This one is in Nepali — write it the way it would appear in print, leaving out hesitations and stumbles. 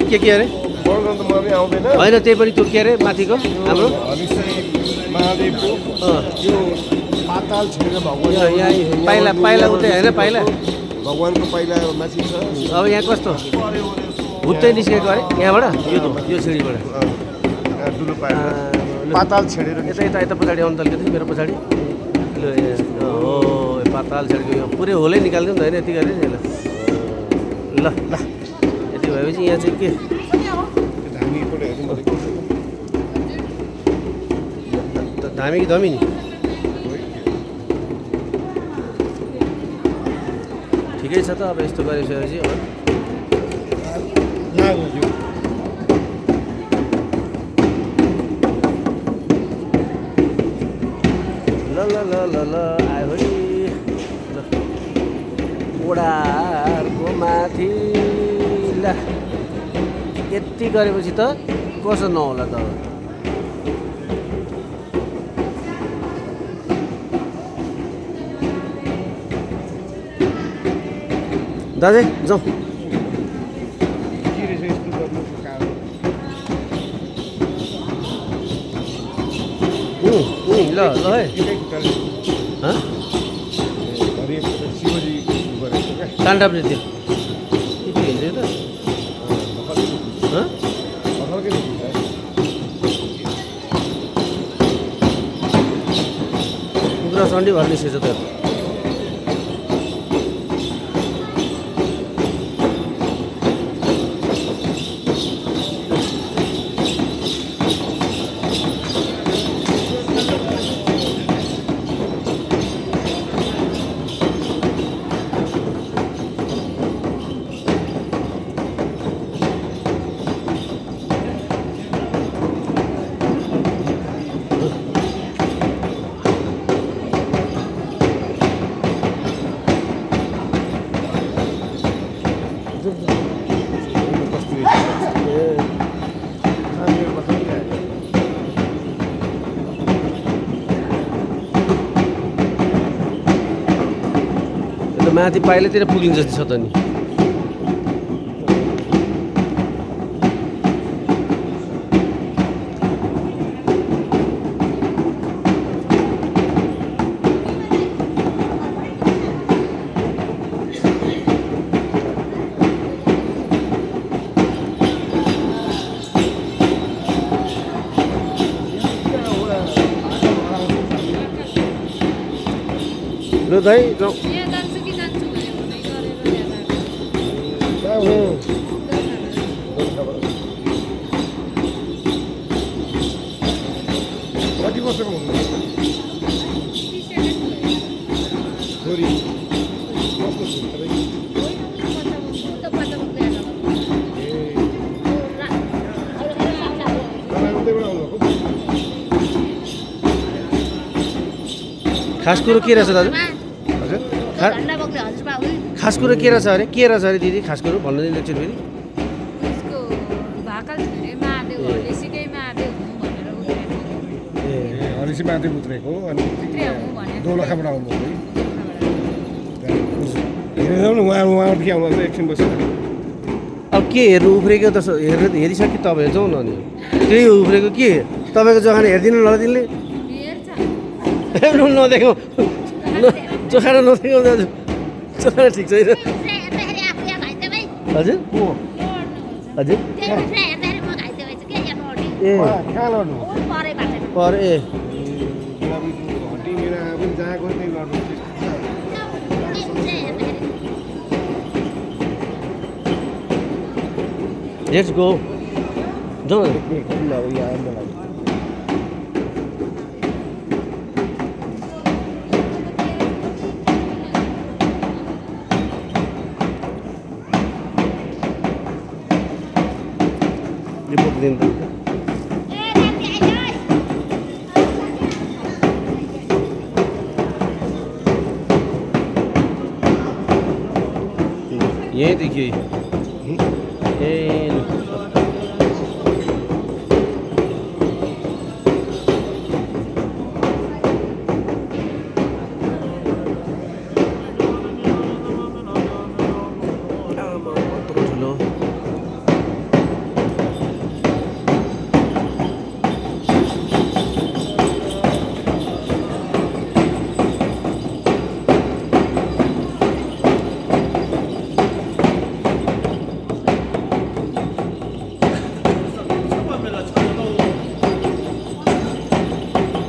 के अरे होइन त्यही पनि त्यो के अरे माथिको हाम्रो यहाँ पाइला पाइला उतै होइन पाइला भगवानको पाइला माथि छ। अब यहाँ कस्तो भुत्तै निस्केको अरे यहाँबाट यो सिँढीबाट पाताल छेडेर यता यता यता पछाडि आउनु तल्के थियो मेरो पछाडि हो पाताल छेडेको यो पुरै होलै निकाल्नु नि त होइन यति गरेर नि ल ल यति भएपछि यहाँ चाहिँ के धामी कि धमी नि ठिकै छ त अब यस्तो गरिसकेपछि ल ल ल ल ल आयो है ओडारको माथि ल यति गरेपछि त कसो नहोला त दाजु जाउँ ल ल है कान्डाप्रे त्यो के हिँड्यो त कुखुरा सन्डी भएर निस्केछ त माथि पाइलातिर पुगिन्छ जस्तो छ त नि ल दाइ जाउँ कति वर्षको हुनुहुन्छ छोरी कस्तो छ खास कुरो के रहेछ दाजु खास कुरो के रहेछ अरे दिदी खास कुरो भन्नु नि एकचोटि फेरि हरिसी महादेव उत्रेको अनि दोलखाबाट आउनु उहाँ के आउनु एकछिन बसेर अब के हेर्नु उफ्रेको त हेरिसक्यो तपाईँ जाउँ न अनि त्यही उफ्रेको के तपाईँको जग्गा हेरिदिनु नदिने हेर्नु नदेखाउँ चोखाएर नदेखाउँ दाजु चोखाएर ठिक छैन हजुर हजुर ए पर ए लेट्स गो जाउँ रिपोर्ट दिन यही देखिए